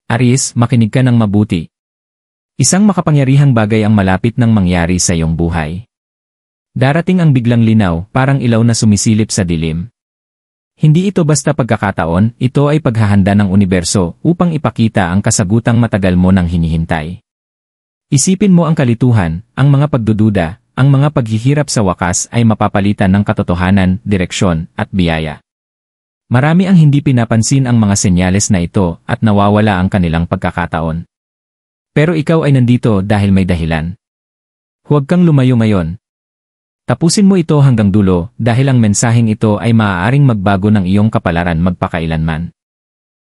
Aries, makinig ka ng mabuti. Isang makapangyarihang bagay ang malapit nang mangyari sa iyong buhay. Darating ang biglang linaw, parang ilaw na sumisilip sa dilim. Hindi ito basta pagkakataon, ito ay paghahanda ng universo upang ipakita ang kasagutang matagal mo nang hinihintay. Isipin mo ang kalituhan, ang mga pagdududa, ang mga paghihirap sa wakas ay mapapalitan ng katotohanan, direksyon, at biyaya. Marami ang hindi pinapansin ang mga senyales na ito at nawawala ang kanilang pagkakataon. Pero ikaw ay nandito dahil may dahilan. Huwag kang lumayo ngayon. Tapusin mo ito hanggang dulo dahil ang mensaheng ito ay maaaring magbago ng iyong kapalaran magpakailanman.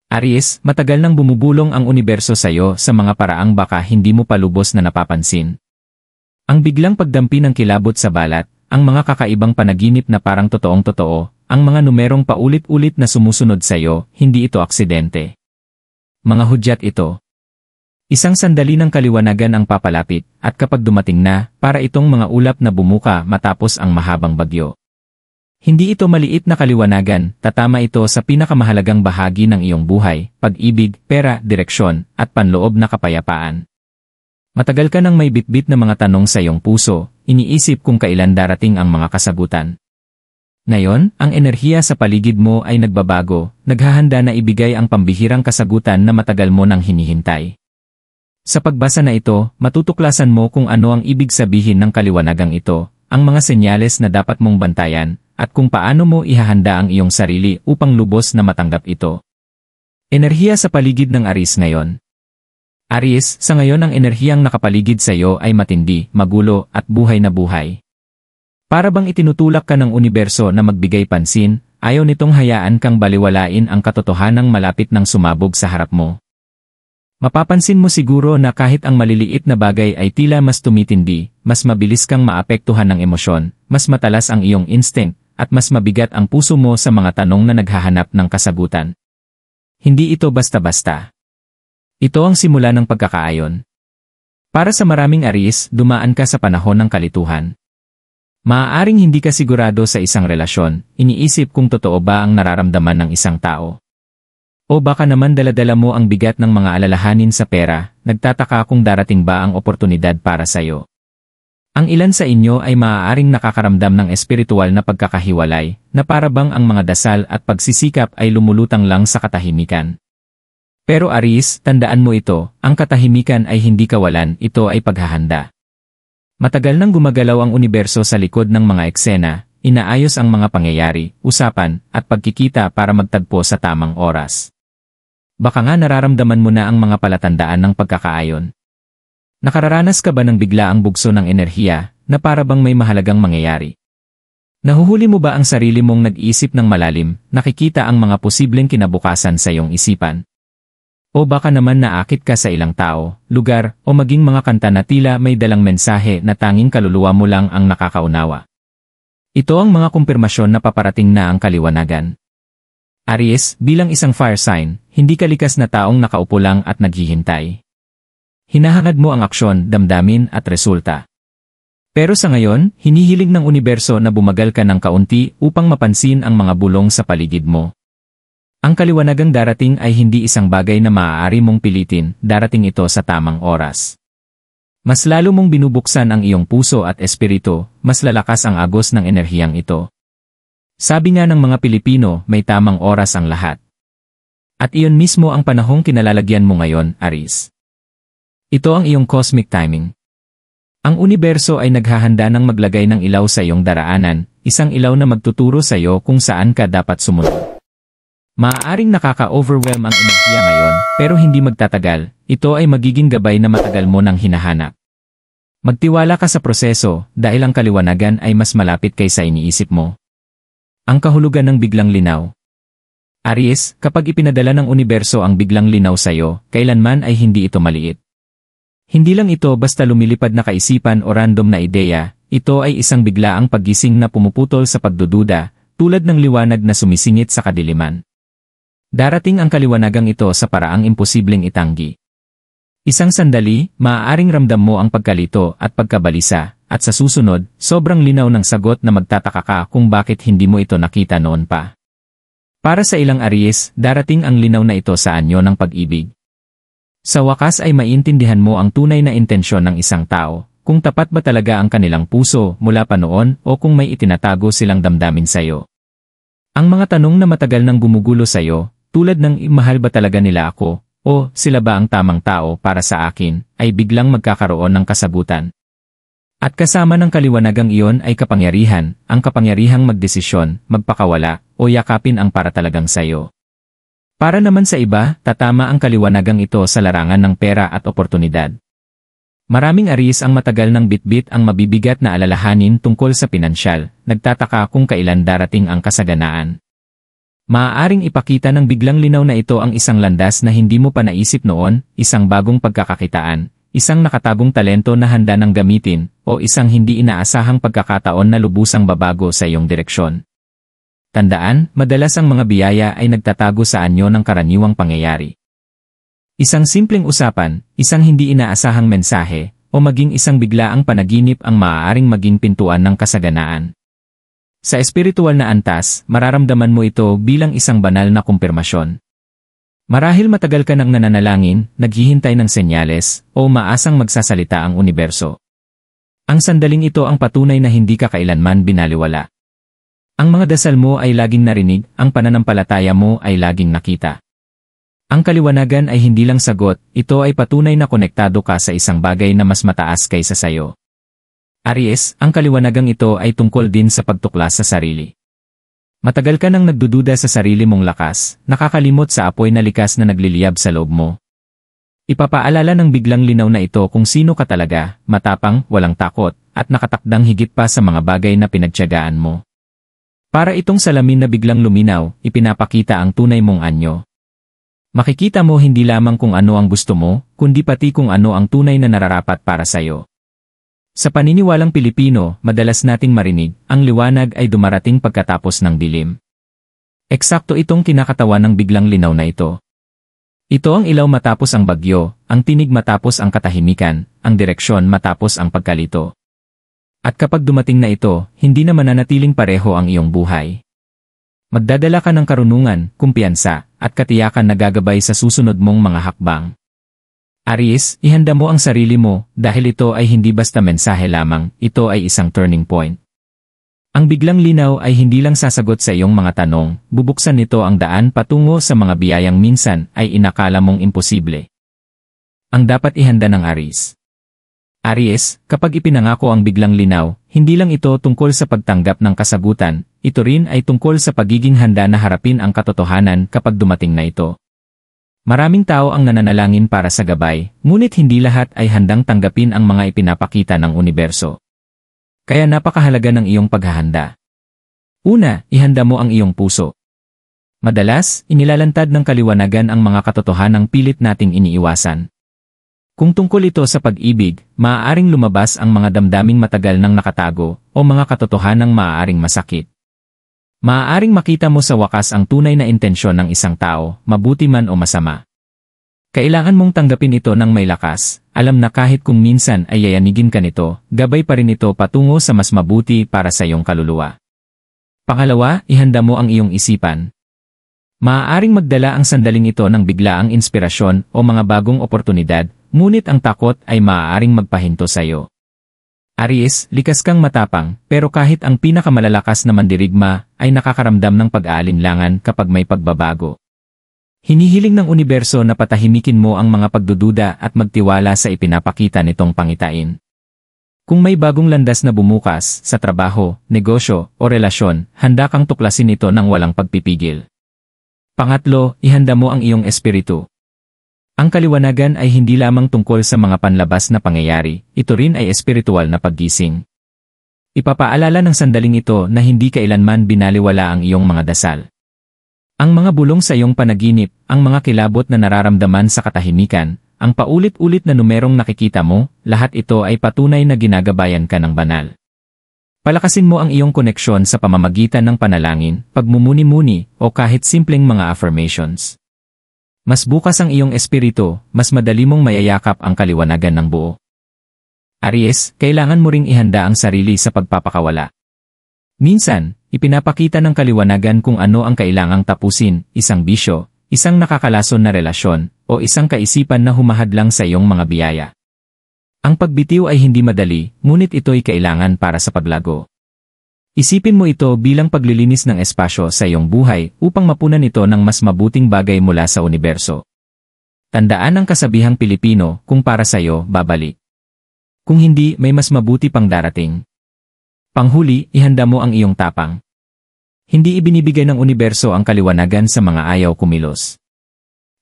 Aries, matagal nang bumubulong ang universo sa iyo sa mga paraang baka hindi mo pa lubos na napapansin. Ang biglang pagdampi ng kilabot sa balat, ang mga kakaibang panaginip na parang totoong-totoo, ang mga numerong paulit-ulit na sumusunod sa iyo, hindi ito aksidente. Mga hudyat ito. Isang sandali ng kaliwanagan ang papalapit, at kapag dumating na, para itong mga ulap na bumuka matapos ang mahabang bagyo. Hindi ito maliit na kaliwanagan, tatama ito sa pinakamahalagang bahagi ng iyong buhay, pag-ibig, pera, direksyon, at panloob na kapayapaan. Matagal ka nang may bitbit na mga tanong sa iyong puso, iniisip kung kailan darating ang mga kasagutan. Ngayon, ang enerhiya sa paligid mo ay nagbabago, naghahanda na ibigay ang pambihirang kasagutan na matagal mo nang hinihintay. Sa pagbasa na ito, matutuklasan mo kung ano ang ibig sabihin ng kaliwanagang ito, ang mga senyales na dapat mong bantayan, at kung paano mo ihahanda ang iyong sarili upang lubos na matanggap ito. Enerhiya sa paligid ng Aries ngayon. Aries, sa ngayon ang enerhiyang nakapaligid sa iyo ay matindi, magulo, at buhay na buhay. Para bang itinutulak ka ng universo na magbigay pansin, ayaw nitong hayaan kang baliwalain ang katotohanang malapit ng sumabog sa harap mo. Mapapansin mo siguro na kahit ang maliliit na bagay ay tila mas tumitindi, mas mabilis kang maapektuhan ng emosyon, mas matalas ang iyong instinct, at mas mabigat ang puso mo sa mga tanong na naghahanap ng kasagutan. Hindi ito basta-basta. Ito ang simula ng pagkakaayon. Para sa maraming Aries, dumaan ka sa panahon ng kalituhan. Maaaring hindi ka sigurado sa isang relasyon, iniisip kung totoo ba ang nararamdaman ng isang tao. O baka naman daladala mo ang bigat ng mga alalahanin sa pera, nagtataka kung darating ba ang oportunidad para sa iyo. Ang ilan sa inyo ay maaaring nakakaramdam ng espiritual na pagkakahiwalay, na para bang ang mga dasal at pagsisikap ay lumulutang lang sa katahimikan. Pero Aries, tandaan mo ito, ang katahimikan ay hindi kawalan, ito ay paghahanda. Matagal nang gumagalaw ang universo sa likod ng mga eksena, inaayos ang mga pangyayari, usapan, at pagkikita para magtagpo sa tamang oras. Baka nga nararamdaman mo na ang mga palatandaan ng pagkakaayon. Nakararanas ka ba ng biglaang bugso ng enerhiya, na para bang may mahalagang mangyayari? Nahuhuli mo ba ang sarili mong nag-iisip ng malalim, nakikita ang mga posibleng kinabukasan sa iyong isipan? O baka naman naakit ka sa ilang tao, lugar, o maging mga kanta na tila may dalang mensahe na tanging kaluluwa mo lang ang nakakaunawa? Ito ang mga kumpirmasyon na paparating na ang kaliwanagan. Aries, bilang isang fire sign, hindi ka likas na taong nakaupo lang at naghihintay. Hinahangad mo ang aksyon, damdamin at resulta. Pero sa ngayon, hinihiling ng universo na bumagal ka ng kaunti upang mapansin ang mga bulong sa paligid mo. Ang kaliwanagang darating ay hindi isang bagay na maaari mong pilitin, darating ito sa tamang oras. Mas lalo mong binubuksan ang iyong puso at espiritu, mas lalakas ang agos ng enerhiyang ito. Sabi nga ng mga Pilipino, may tamang oras ang lahat. At iyon mismo ang panahong kinalalagyan mo ngayon, Aries. Ito ang iyong cosmic timing. Ang universo ay naghahanda ng maglagay ng ilaw sa iyong daraanan, isang ilaw na magtuturo sa iyo kung saan ka dapat sumunod. Maaaring nakaka-overwhelm ang enerhiya ngayon, pero hindi magtatagal, ito ay magiging gabay na matagal mo nang hinahanap. Magtiwala ka sa proseso, dahil ang kaliwanagan ay mas malapit kaysa iniisip mo. Ang kahulugan ng biglang linaw. Aries, kapag ipinadala ng universo ang biglang linaw sa iyo, kailanman ay hindi ito maliit. Hindi lang ito basta lumilipad na kaisipan o random na ideya, ito ay isang biglaang paggising na pumuputol sa pagdududa, tulad ng liwanag na sumisingit sa kadiliman. Darating ang kaliwanagang ito sa paraang imposibleng itanggi. Isang sandali, maaaring ramdam mo ang pagkalito at pagkabalisa, at sa susunod, sobrang linaw ng sagot na magtataka ka kung bakit hindi mo ito nakita noon pa. Para sa ilang Aries, darating ang linaw na ito sa anyo ng pag-ibig. Sa wakas ay maintindihan mo ang tunay na intensyon ng isang tao, kung tapat ba talaga ang kanilang puso mula pa noon o kung may itinatago silang damdamin sa'yo. Ang mga tanong na matagal nang gumugulo sa'yo, tulad ng mahal ba talaga nila ako, o sila ba ang tamang tao para sa akin, ay biglang magkakaroon ng kasagutan. At kasama ng kaliwanagang iyon ay kapangyarihan, ang kapangyarihang magdesisyon, magpakawala, o yakapin ang para talagang sayo. Para naman sa iba, tatama ang kaliwanagang ito sa larangan ng pera at oportunidad. Maraming Aries ang matagal ng bitbit ang mabibigat na alalahanin tungkol sa pinansyal, nagtataka kung kailan darating ang kasaganaan. Maaaring ipakita ng biglang linaw na ito ang isang landas na hindi mo pa naisip noon, isang bagong pagkakakitaan, isang nakatagong talento na handa nang gamitin, o isang hindi inaasahang pagkakataon na lubusang babago sa iyong direksyon. Tandaan, madalas ang mga biyaya ay nagtatago sa anyo ng karaniwang pangyayari. Isang simpleng usapan, isang hindi inaasahang mensahe, o maging isang biglaang panaginip ang maaaring maging pintuan ng kasaganaan. Sa espiritual na antas, mararamdaman mo ito bilang isang banal na kumpirmasyon. Marahil matagal ka nang nananalangin, naghihintay ng senyales, o maasang magsasalita ang universo. Ang sandaling ito ang patunay na hindi ka kailanman binaliwala. Ang mga dasal mo ay laging narinig, ang pananampalataya mo ay laging nakita. Ang kaliwanagan ay hindi lang sagot, ito ay patunay na konektado ka sa isang bagay na mas mataas kaysa sayo. Aries, ang kaliwanagang ito ay tungkol din sa pagtuklas sa sarili. Matagal ka nang nagdududa sa sarili mong lakas, nakakalimot sa apoy na likas na nagliliyab sa loob mo. Ipapaalala ng biglang linaw na ito kung sino ka talaga, matapang, walang takot, at nakatakdang higit pa sa mga bagay na pinagtiyagaan mo. Para itong salamin na biglang luminaw, ipinapakita ang tunay mong anyo. Makikita mo hindi lamang kung ano ang gusto mo, kundi pati kung ano ang tunay na nararapat para sa'yo. Sa paniniwalang Pilipino, madalas nating marinig, ang liwanag ay dumarating pagkatapos ng dilim. Eksakto itong kinakatawan ng biglang linaw na ito. Ito ang ilaw matapos ang bagyo, ang tinig matapos ang katahimikan, ang direksyon matapos ang pagkalito. At kapag dumating na ito, hindi na mananatiling pareho ang iyong buhay. Magdadala ka ng karunungan, kumpiyansa, at katiyakan na gagabay sa susunod mong mga hakbang. Aries, ihanda mo ang sarili mo, dahil ito ay hindi basta mensahe lamang, ito ay isang turning point. Ang biglang linaw ay hindi lang sasagot sa iyong mga tanong, bubuksan nito ang daan patungo sa mga biyayang minsan ay inakala mong imposible. Ang dapat ihanda ng Aries. Aries, kapag ipinangako ang biglang linaw, hindi lang ito tungkol sa pagtanggap ng kasagutan, ito rin ay tungkol sa pagiging handa na harapin ang katotohanan kapag dumating na ito. Maraming tao ang nananalangin para sa gabay, ngunit hindi lahat ay handang tanggapin ang mga ipinapakita ng universo. Kaya napakahalaga ng iyong paghahanda. Una, ihanda mo ang iyong puso. Madalas, inilalantad ng kaliwanagan ang mga katotohanang pilit nating iniiwasan. Kung tungkol ito sa pag-ibig, maaaring lumabas ang mga damdaming matagal nang nakatago o mga katotohanang maaaring masakit. Maaaring makita mo sa wakas ang tunay na intensyon ng isang tao, mabuti man o masama. Kailangan mong tanggapin ito ng may lakas, alam na kahit kung minsan ay yayanigin ka nito, gabay pa rin ito patungo sa mas mabuti para sa iyong kaluluwa. Pangalawa, ihanda mo ang iyong isipan. Maaaring magdala ang sandaling ito ng biglaang inspirasyon o mga bagong oportunidad, ngunit ang takot ay maaaring magpahinto sa iyo. Aries, likas kang matapang, pero kahit ang pinakamalalakas na mandirigma ay nakakaramdam ng pag-aalinlangan kapag may pagbabago. Hinihiling ng universo na patahimikin mo ang mga pagdududa at magtiwala sa ipinapakita nitong pangitain. Kung may bagong landas na bumukas sa trabaho, negosyo, o relasyon, handa kang tuklasin ito ng walang pagpipigil. Pangatlo, ihanda mo ang iyong espiritu. Ang kaliwanagan ay hindi lamang tungkol sa mga panlabas na pangyayari, ito rin ay espiritual na paggising. Ipapaalala ng sandaling ito na hindi kailanman binaliwala ang iyong mga dasal. Ang mga bulong sa iyong panaginip, ang mga kilabot na nararamdaman sa katahimikan, ang paulit-ulit na numerong nakikita mo, lahat ito ay patunay na ginagabayan ka ng banal. Palakasin mo ang iyong koneksyon sa pamamagitan ng panalangin, pagmumuni-muni, o kahit simpleng mga affirmations. Mas bukas ang iyong espiritu, mas madali mong mayayakap ang kaliwanagan ng buo. Aries, kailangan mo ring ihanda ang sarili sa pagpapakawala. Minsan, ipinapakita ng kaliwanagan kung ano ang kailangang tapusin, isang bisyo, isang nakakalason na relasyon, o isang kaisipan na humahadlang sa iyong mga biyaya. Ang pagbitiw ay hindi madali, ngunit ito'y kailangan para sa paglago. Isipin mo ito bilang paglilinis ng espasyo sa iyong buhay upang mapunan ito ng mas mabuting bagay mula sa universo. Tandaan ang kasabihang Pilipino, kung para sa iyo, babalik. Kung hindi, may mas mabuti pang darating. Panghuli, ihanda mo ang iyong tapang. Hindi ibinibigay ng universo ang kaliwanagan sa mga ayaw kumilos.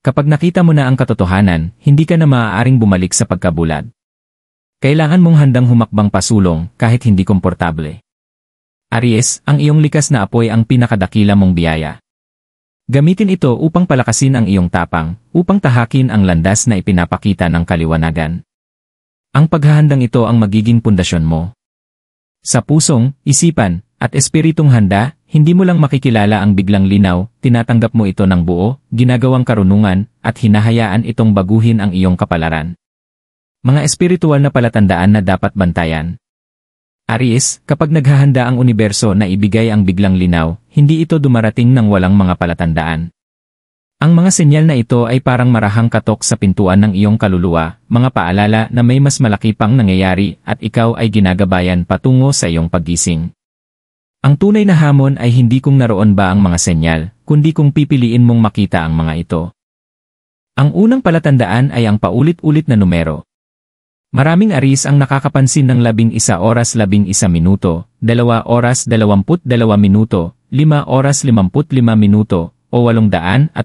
Kapag nakita mo na ang katotohanan, hindi ka na maaaring bumalik sa pagkabulag. Kailangan mong handang humakbang pasulong kahit hindi komportable. Aries, ang iyong likas na apoy ang pinakadakila mong biyaya. Gamitin ito upang palakasin ang iyong tapang, upang tahakin ang landas na ipinapakita ng kaliwanagan. Ang paghahandang ito ang magiging pundasyon mo. Sa pusong, isipan, at espiritong handa, hindi mo lang makikilala ang biglang linaw, tinatanggap mo ito ng buo, ginagawang karunungan, at hinahayaan itong baguhin ang iyong kapalaran. Mga espiritual na palatandaan na dapat bantayan. Aries, kapag naghahanda ang universo na ibigay ang biglang linaw, hindi ito dumarating ng walang mga palatandaan. Ang mga senyal na ito ay parang marahang katok sa pintuan ng iyong kaluluwa, mga paalala na may mas malaki pang nangyayari at ikaw ay ginagabayan patungo sa iyong paggising. Ang tunay na hamon ay hindi kung naroon ba ang mga senyal, kundi kung pipiliin mong makita ang mga ito. Ang unang palatandaan ay ang paulit-ulit na numero. Maraming Aries ang nakakapansin ng 11 oras 11 minuto, 2 oras 22 minuto, 5 oras 55 minuto, o 888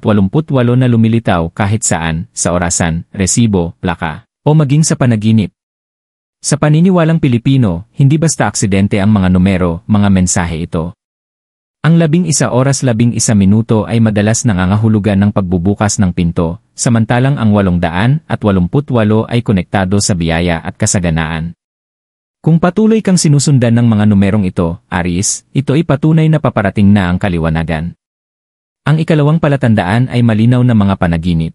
na lumilitaw kahit saan, sa orasan, resibo, plaka, o maging sa panaginip. Sa paniniwalang Pilipino, hindi basta aksidente ang mga numero, mga mensahe ito. Ang 11 oras 11 minuto ay madalas nangangahulugan ng pagbubukas ng pinto, samantalang ang 888 ay konektado sa biyaya at kasaganaan. Kung patuloy kang sinusundan ng mga numerong ito, Aries, ito ay patunay na paparating na ang kaliwanagan. Ang ikalawang palatandaan ay malinaw na mga panaginip.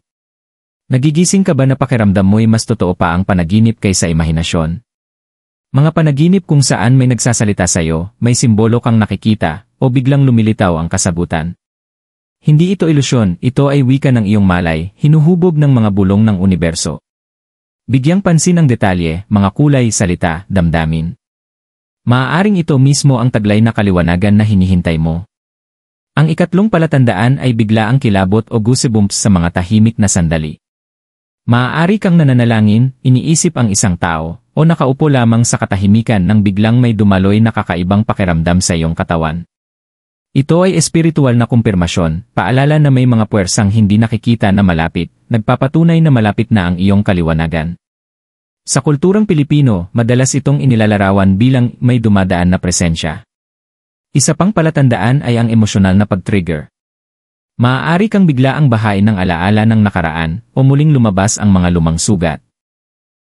Nagigising ka ba na pakiramdam mo'y mas totoo pa ang panaginip kaysa imahinasyon? Mga panaginip kung saan may nagsasalita sa'yo, may simbolo kang nakikita, o biglang lumilitaw ang kasagutan. Hindi ito ilusyon, ito ay wika ng iyong malay, hinuhubog ng mga bulong ng universo. Bigyang pansin ang detalye, mga kulay, salita, damdamin. Maaaring ito mismo ang taglay na kaliwanagan na hinihintay mo. Ang ikatlong palatandaan ay bigla ang kilabot o goosebumps sa mga tahimik na sandali. Maaari kang nananalangin, iniisip ang isang tao, o nakaupo lamang sa katahimikan nang biglang may dumaloy na kakaibang pakiramdam sa iyong katawan. Ito ay espiritual na kumpirmasyon, paalala na may mga puwersang hindi nakikita na malapit, nagpapatunay na malapit na ang iyong kaliwanagan. Sa kulturang Pilipino, madalas itong inilalarawan bilang may dumadaan na presensya. Isa pang palatandaan ay ang emosyonal na pag-trigger. Maaari kang bigla ang bahain ng alaala ng nakaraan, o muling lumabas ang mga lumang sugat.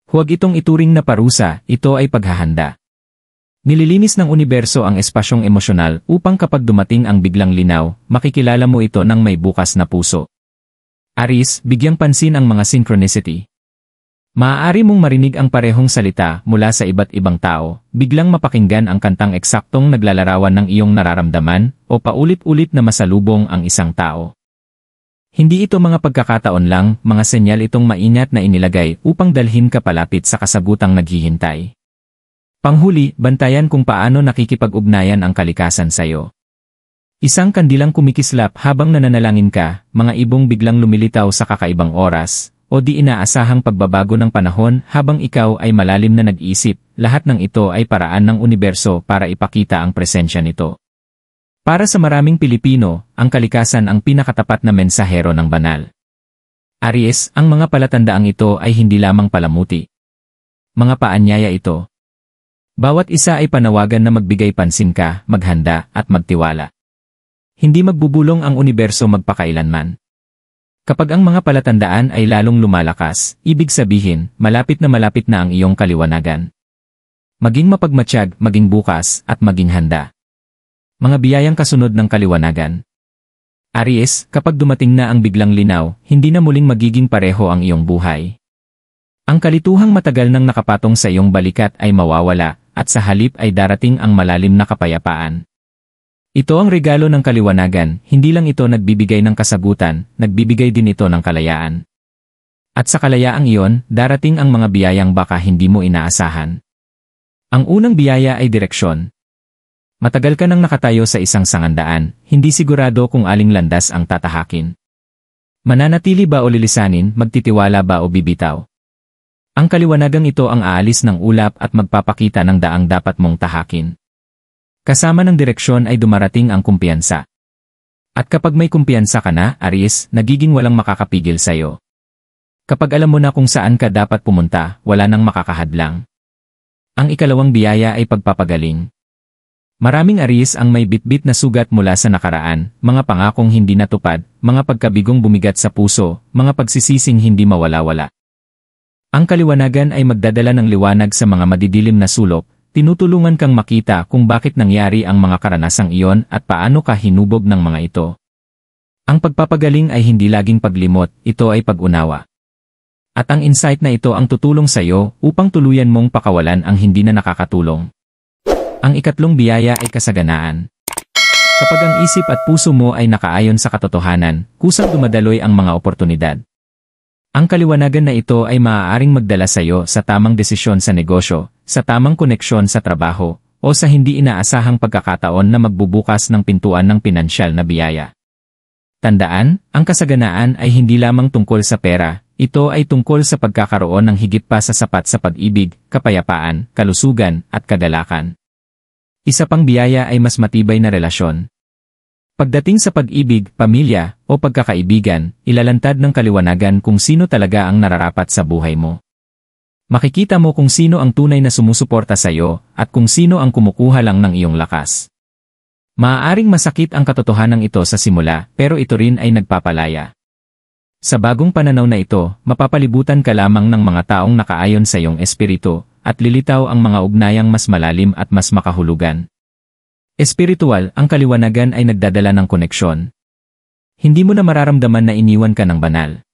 Huwag itong ituring na parusa, ito ay paghahanda. Nililinis ng universo ang espasyong emosyonal upang kapag dumating ang biglang linaw, makikilala mo ito ng may bukas na puso. Aries, bigyang pansin ang mga synchronicity. Maaari mong marinig ang parehong salita mula sa iba't ibang tao, biglang mapakinggan ang kantang eksaktong naglalarawan ng iyong nararamdaman, o paulit-ulit na masalubong ang isang tao. Hindi ito mga pagkakataon lang, mga senyal itong maingat na inilagay upang dalhin ka palapit sa kasagutang naghihintay. Panghuli, bantayan kung paano nakikipag-ugnayan ang kalikasan sa iyo. Isang kandilang kumikislap habang nananalangin ka, mga ibong biglang lumilitaw sa kakaibang oras, o di inaasahang pagbabago ng panahon habang ikaw ay malalim na nag-iisip, lahat ng ito ay paraan ng universo para ipakita ang presensya nito. Para sa maraming Pilipino, ang kalikasan ang pinakatapat na mensahero ng banal. Aries, ang mga palatandaang ito ay hindi lamang palamuti. Mga paanyaya ito. Bawat isa ay panawagan na magbigay pansin ka, maghanda, at magtiwala. Hindi magbubulong ang universo magpakailanman. Kapag ang mga palatandaan ay lalong lumalakas, ibig sabihin, malapit na ang iyong kaliwanagan. Maging mapagmatsyag, maging bukas, at maging handa. Mga biyayang kasunod ng kaliwanagan. Aries, kapag dumating na ang biglang linaw, hindi na muling magiging pareho ang iyong buhay. Ang kalituhang matagal nang nakapatong sa iyong balikat ay mawawala, at sa halip ay darating ang malalim na kapayapaan. Ito ang regalo ng kaliwanagan, hindi lang ito nagbibigay ng kasagutan, nagbibigay din ito ng kalayaan. At sa kalayaang iyon, darating ang mga biyayang baka hindi mo inaasahan. Ang unang biyaya ay direksyon. Matagal ka nang nakatayo sa isang sangandaan, hindi sigurado kung aling landas ang tatahakin. Mananatili ba o lilisanin, magtitiwala ba o bibitaw? Ang kaliwanagang ito ang aalis ng ulap at magpapakita ng daang dapat mong tahakin. Kasama ng direksyon ay dumarating ang kumpiyansa. At kapag may kumpiyansa ka na, Aries, nagiging walang makakapigil sa'yo. Kapag alam mo na kung saan ka dapat pumunta, wala nang makakahadlang. Ang ikalawang biyaya ay pagpapagaling. Maraming Aries ang may bitbit na sugat mula sa nakaraan, mga pangakong hindi natupad, mga pagkabigong bumigat sa puso, mga pagsisising hindi mawala-wala. Ang kaliwanagan ay magdadala ng liwanag sa mga madidilim na sulok, tinutulungan kang makita kung bakit nangyari ang mga karanasang iyon at paano ka hinubog ng mga ito. Ang pagpapagaling ay hindi laging paglimot, ito ay pag-unawa. At ang insight na ito ang tutulong sa iyo upang tuluyan mong pakawalan ang hindi na nakakatulong. Ang ikatlong biyaya ay kasaganaan. Kapag ang isip at puso mo ay nakaayon sa katotohanan, kusang dumadaloy ang mga oportunidad. Ang kaliwanagan na ito ay maaaring magdala sa iyo sa tamang desisyon sa negosyo, sa tamang koneksyon sa trabaho, o sa hindi inaasahang pagkakataon na magbubukas ng pintuan ng pinansyal na biyaya. Tandaan, ang kasaganaan ay hindi lamang tungkol sa pera, ito ay tungkol sa pagkakaroon ng higit pa sa sapat sa pag-ibig, kapayapaan, kalusugan, at kagalakan. Isa pang biyaya ay mas matibay na relasyon. Pagdating sa pag-ibig, pamilya, o pagkakaibigan, ilalantad ng kaliwanagan kung sino talaga ang nararapat sa buhay mo. Makikita mo kung sino ang tunay na sumusuporta sa iyo at kung sino ang kumukuha lang ng iyong lakas. Maaaring masakit ang katotohanan ito sa simula, pero ito rin ay nagpapalaya. Sa bagong pananaw na ito, mapapalibutan ka lamang ng mga taong nakaayon sa iyong espiritu, at lilitaw ang mga ugnayang mas malalim at mas makahulugan. Espiritual, ang kaliwanagan ay nagdadala ng koneksyon. Hindi mo na mararamdaman na iniwan ka ng banal.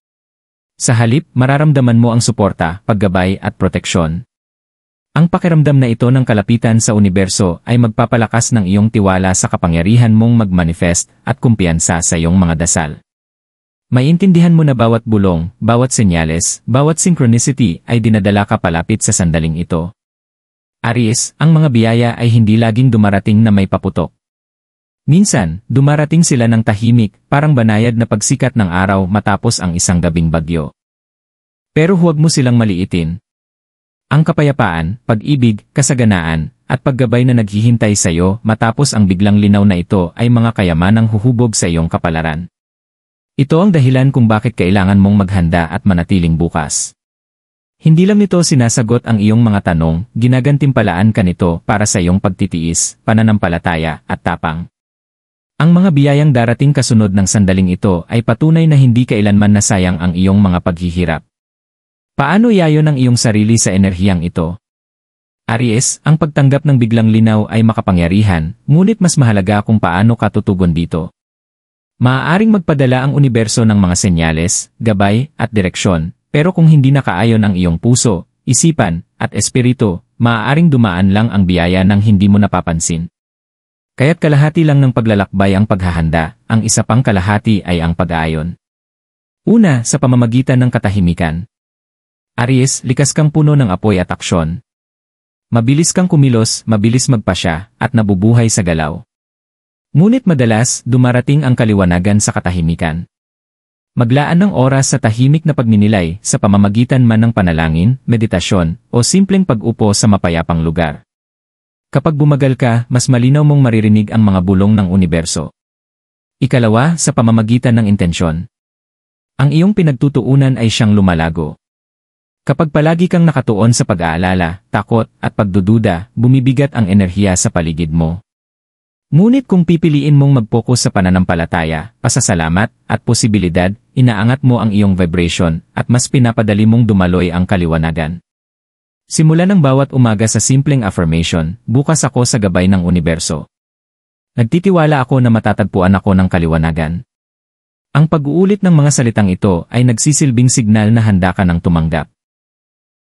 Sa halip, mararamdaman mo ang suporta, paggabay at proteksyon. Ang pakiramdam na ito ng kalapitan sa universo ay magpapalakas ng iyong tiwala sa kapangyarihan mong mag-manifest at kumpiyansa sa iyong mga dasal. Maintindihan mo na bawat bulong, bawat senyales, bawat synchronicity ay dinadala ka palapit sa sandaling ito. Aries, ang mga biyaya ay hindi laging dumarating na may paputok. Minsan, dumarating sila ng tahimik, parang banayad na pagsikat ng araw matapos ang isang gabing bagyo. Pero huwag mo silang maliitin. Ang kapayapaan, pag-ibig, kasaganaan, at paggabay na naghihintay sa iyo matapos ang biglang linaw na ito ay mga kayamanang huhubog sa iyong kapalaran. Ito ang dahilan kung bakit kailangan mong maghanda at manatiling bukas. Hindi lang nito sinasagot ang iyong mga tanong, ginagantimpalaan ka nito para sa iyong pagtitiis, pananampalataya, at tapang. Ang mga biyayang darating kasunod ng sandaling ito ay patunay na hindi kailanman nasayang ang iyong mga paghihirap. Paano iayon ang iyong sarili sa enerhiyang ito? Aries, ang pagtanggap ng biglang linaw ay makapangyarihan, ngunit mas mahalaga kung paano ka tutugon dito. Maaaring magpadala ang universo ng mga senyales, gabay, at direksyon, pero kung hindi nakaayon ang iyong puso, isipan, at espiritu, maaaring dumaan lang ang biyaya ng hindi mo napapansin. Kaya't kalahati lang ng paglalakbay ang paghahanda, ang isa pang kalahati ay ang pag-aayon. Una, sa pamamagitan ng katahimikan. Aries, likas kang puno ng apoy at aksyon. Mabilis kang kumilos, mabilis magpasya, at nabubuhay sa galaw. Ngunit madalas, dumarating ang kaliwanagan sa katahimikan. Maglaan ng oras sa tahimik na pagninilay sa pamamagitan man ng panalangin, meditasyon, o simpleng pag-upo sa mapayapang lugar. Kapag bumagal ka, mas malinaw mong maririnig ang mga bulong ng universo. Ikalawa, sa pamamagitan ng intensyon. Ang iyong pinagtutuunan ay siyang lumalago. Kapag palagi kang nakatuon sa pag-aalala, takot, at pagdududa, bumibigat ang enerhiya sa paligid mo. Ngunit kung pipiliin mong mag-focus sa pananampalataya, pasasalamat, at posibilidad, inaangat mo ang iyong vibration, at mas pinapadali mong dumaloy ang kaliwanagan. Simula ng bawat umaga sa simpleng affirmation, bukas ako sa gabay ng universo. Nagtitiwala ako na matatagpuan ako ng kaliwanagan. Ang pag-uulit ng mga salitang ito ay nagsisilbing signal na handa ka ng tumanggap.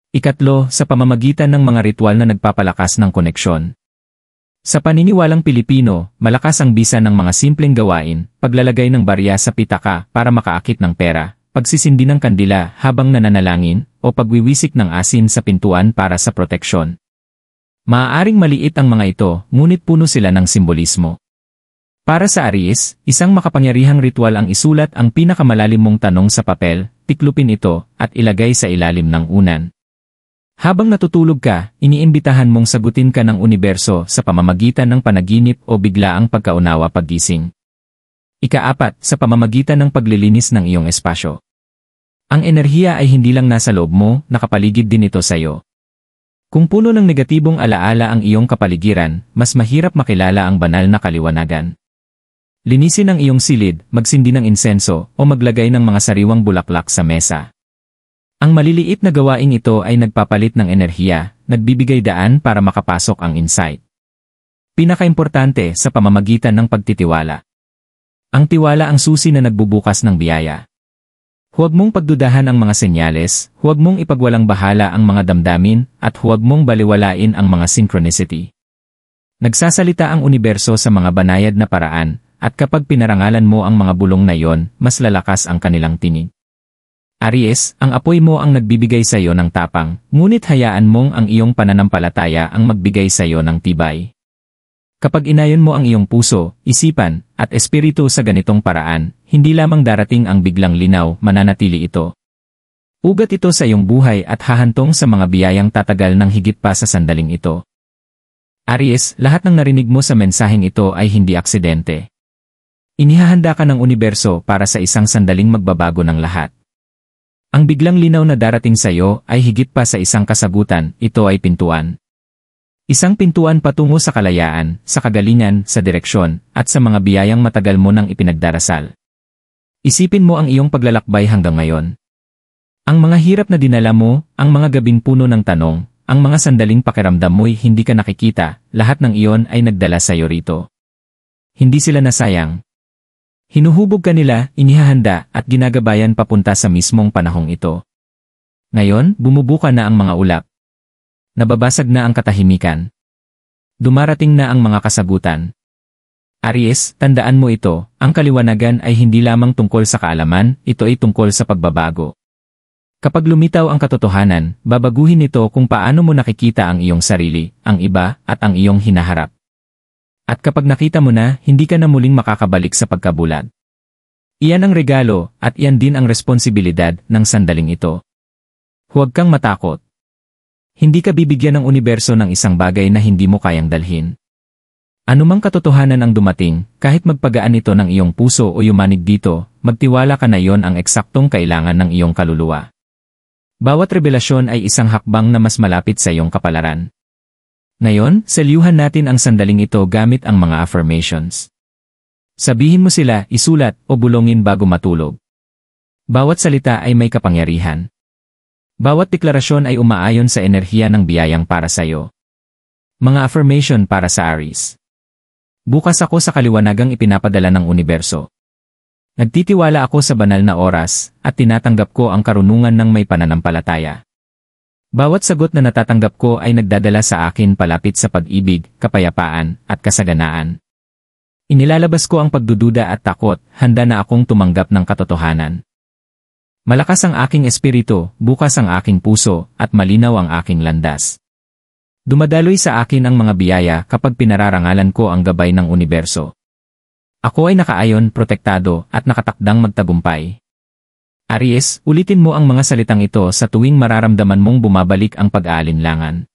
Ikatlo, sa pamamagitan ng mga ritual na nagpapalakas ng koneksyon. Sa paniniwalang Pilipino, malakas ang bisa ng mga simpleng gawain, paglalagay ng barya sa pitaka para makaakit ng pera, pagsisindi ng kandila habang nananalangin, o pagwiwisik ng asin sa pintuan para sa proteksyon. Maaaring maliit ang mga ito, ngunit puno sila ng simbolismo. Para sa Aries, isang makapangyarihang ritual ang isulat ang pinakamalalim mong tanong sa papel, tiklupin ito, at ilagay sa ilalim ng unan. Habang natutulog ka, iniimbitahan mong sagutin ka ng universo sa pamamagitan ng panaginip o biglaang pagkaunawa paggising. Ika-4, sa pamamagitan ng paglilinis ng iyong espasyo. Ang enerhiya ay hindi lang nasa loob mo, nakapaligid din ito sa iyo. Kung puno ng negatibong alaala ang iyong kapaligiran, mas mahirap makilala ang banal na kaliwanagan. Linisin ang iyong silid, magsindi ng insenso, o maglagay ng mga sariwang bulaklak sa mesa. Ang maliliit na gawaing ito ay nagpapalit ng enerhiya, nagbibigay daan para makapasok ang insight. Pinakaimportante sa pamamagitan ng pagtitiwala. Ang tiwala ang susi na nagbubukas ng biyaya. Huwag mong pagdudahan ang mga senyales, huwag mong ipagwalang bahala ang mga damdamin, at huwag mong baliwalain ang mga synchronicity. Nagsasalita ang universo sa mga banayad na paraan, at kapag pinarangalan mo ang mga bulong na iyon, mas lalakas ang kanilang tinig. Aries, ang apoy mo ang nagbibigay sa iyo ng tapang, ngunit hayaan mong ang iyong pananampalataya ang magbigay sa iyo ng tibay. Kapag inayon mo ang iyong puso, isipan, at espiritu sa ganitong paraan, hindi lamang darating ang biglang linaw, mananatili ito. Ugat ito sa iyong buhay at hahantong sa mga biyayang tatagal ng higit pa sa sandaling ito. Aries, lahat ng narinig mo sa mensaheng ito ay hindi aksidente. Inihahanda ka ng universo para sa isang sandaling magbabago ng lahat. Ang biglang linaw na darating sa iyo ay higit pa sa isang kasagutan, ito ay pintuan. Isang pintuan patungo sa kalayaan, sa kagalingan, sa direksyon, at sa mga biyayang matagal mo nang ipinagdarasal. Isipin mo ang iyong paglalakbay hanggang ngayon. Ang mga hirap na dinala mo, ang mga gabing puno ng tanong, ang mga sandaling pakiramdam mo'y hindi ka nakikita, lahat ng iyon ay nagdala sa iyo rito. Hindi sila nasayang. Hinuhubog ka nila, inihahanda, at ginagabayan papunta sa mismong panahong ito. Ngayon, bumubuka na ang mga ulap. Nababasag na ang katahimikan. Dumarating na ang mga kasagutan. Aries, tandaan mo ito, ang kaliwanagan ay hindi lamang tungkol sa kaalaman, ito ay tungkol sa pagbabago. Kapag lumitaw ang katotohanan, babaguhin ito kung paano mo nakikita ang iyong sarili, ang iba, at ang iyong hinaharap. At kapag nakita mo na, hindi ka na muling makakabalik sa pagkabulag. Iyan ang regalo, at iyan din ang responsibilidad ng sandaling ito. Huwag kang matakot. Hindi ka bibigyan ng universo ng isang bagay na hindi mo kayang dalhin. Anumang katotohanan ang dumating, kahit magpagaan ito ng iyong puso o yumanig dito, magtiwala ka na iyon ang eksaktong kailangan ng iyong kaluluwa. Bawat revelasyon ay isang hakbang na mas malapit sa iyong kapalaran. Ngayon, selyuhan natin ang sandaling ito gamit ang mga affirmations. Sabihin mo sila, isulat, o bulongin bago matulog. Bawat salita ay may kapangyarihan. Bawat deklarasyon ay umaayon sa enerhiya ng biyayang para sa iyo. Mga affirmation para sa Aries. Bukas ako sa kaliwanagang ipinapadala ng universo. Nagtitiwala ako sa banal na oras, at tinatanggap ko ang karunungan ng may pananampalataya. Bawat sagot na natatanggap ko ay nagdadala sa akin palapit sa pag-ibig, kapayapaan, at kasaganaan. Inilalabas ko ang pagdududa at takot, handa na akong tumanggap ng katotohanan. Malakas ang aking espiritu, bukas ang aking puso, at malinaw ang aking landas. Dumadaloy sa akin ang mga biyaya kapag pinararangalan ko ang gabay ng universo. Ako ay nakaayon, protektado, at nakatakdang magtagumpay. Aries, ulitin mo ang mga salitang ito sa tuwing mararamdaman mong bumabalik ang pag-aalinlangan.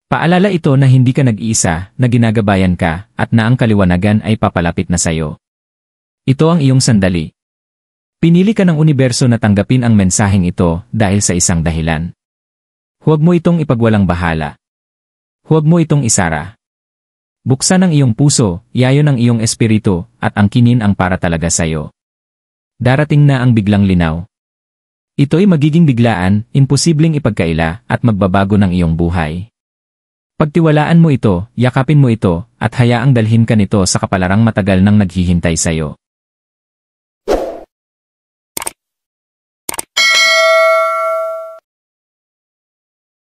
Paalala ito na hindi ka nag-iisa, na ginagabayan ka, at na ang kaliwanagan ay papalapit na sayo. Ito ang iyong sandali. Pinili ka ng universo na tanggapin ang mensaheng ito dahil sa isang dahilan. Huwag mo itong ipagwalang bahala. Huwag mo itong isara. Buksan ang iyong puso, iayon ang iyong espiritu, at angkinin ang para talaga sayo. Darating na ang biglang linaw. Ito'y magiging biglaan, imposibleng ipagkaila, at magbabago ng iyong buhay. Pagtiwalaan mo ito, yakapin mo ito, at hayaang dalhin ka nito sa kapalarang matagal nang naghihintay sayo.